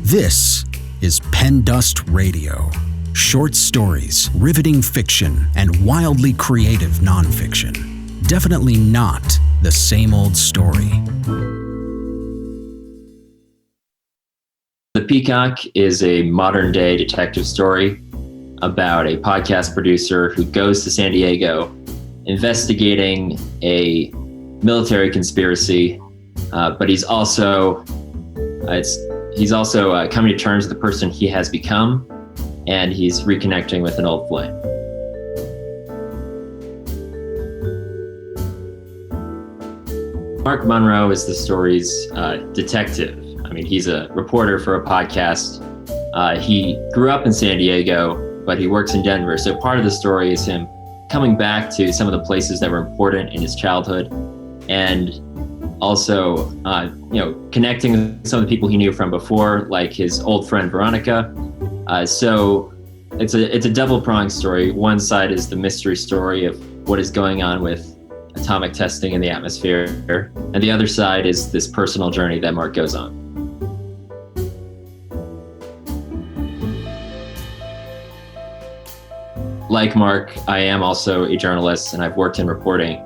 This is PenDust Radio. Short stories, riveting fiction, and wildly creative nonfiction. Definitely not the same old story. The Peacock is a modern-day detective story about a podcast producer who goes to San Diego investigating a military conspiracy, but he's also coming to terms with the person he has become, and he's reconnecting with an old flame. Mark Monroe is the story's detective. I mean, he's a reporter for a podcast. He grew up in San Diego, but he works in Denver. So part of the story is him coming back to some of the places that were important in his childhood, and also, connecting with some of the people he knew from before, like his old friend Veronica. So it's a double-pronged story. One side is the mystery story of what is going on with atomic testing in the atmosphere, and the other side is this personal journey that Mark goes on. Like Mark, I am also a journalist, and I've worked in reporting.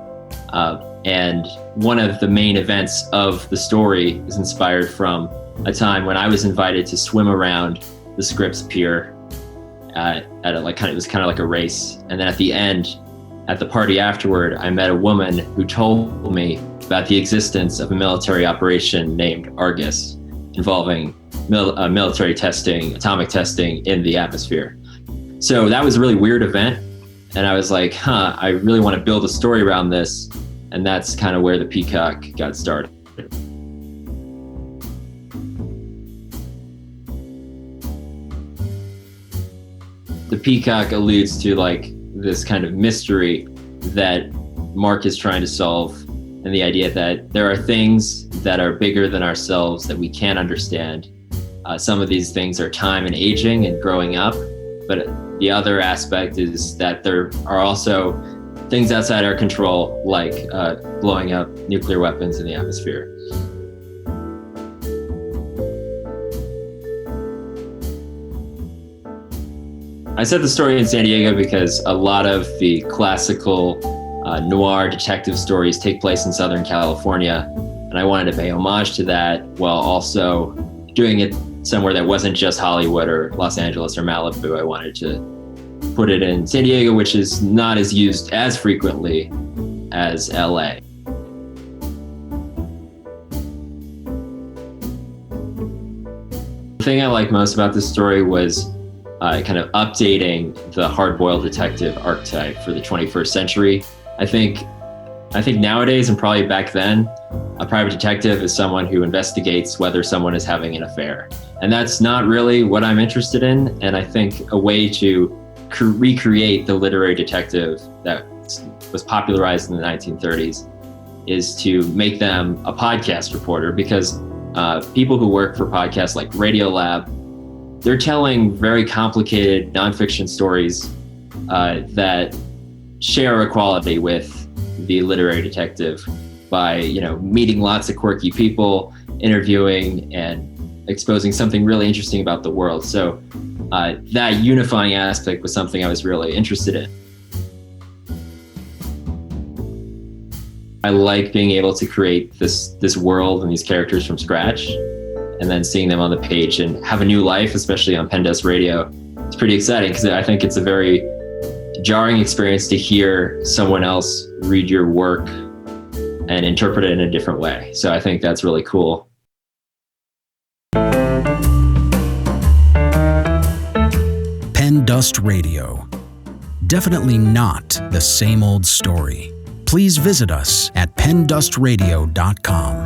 And one of the main events of the story is inspired from a time when I was invited to swim around the Scripps Pier it was kind of like a race. And then at the end, at the party afterward, I met a woman who told me about the existence of a military operation named Argus involving military testing, atomic testing in the atmosphere. So that was a really weird event. And I was like, I really want to build a story around this. And that's kind of where the Peacock got started. The Peacock alludes to like this kind of mystery that Mark is trying to solve, and the idea that there are things that are bigger than ourselves that we can't understand. Some of these things are time and aging and growing up, but the other aspect is that there are also things outside our control, like blowing up nuclear weapons in the atmosphere. I set the story in San Diego because a lot of the classical noir detective stories take place in Southern California, and I wanted to pay homage to that while also doing it somewhere that wasn't just Hollywood or Los Angeles or Malibu. I wanted to put it in San Diego, which is not as used as frequently as LA. The thing I liked most about this story was kind of updating the hard-boiled detective archetype for the 21st century. I think nowadays, and probably back then, a private detective is someone who investigates whether someone is having an affair. And that's not really what I'm interested in. And I think a way to recreate the literary detective that was popularized in the 1930s is to make them a podcast reporter, because people who work for podcasts like Radiolab, they're telling very complicated nonfiction stories that share a quality with the literary detective by, meeting lots of quirky people, interviewing and exposing something really interesting about the world. So that unifying aspect was something I was really interested in. I like being able to create this world and these characters from scratch, and then seeing them on the page and have a new life, especially on PenDust Radio. It's pretty exciting because I think it's a very jarring experience to hear someone else read your work and interpret it in a different way. So I think that's really cool. PenDust Radio. Definitely not the same old story. Please visit us at pendustradio.com.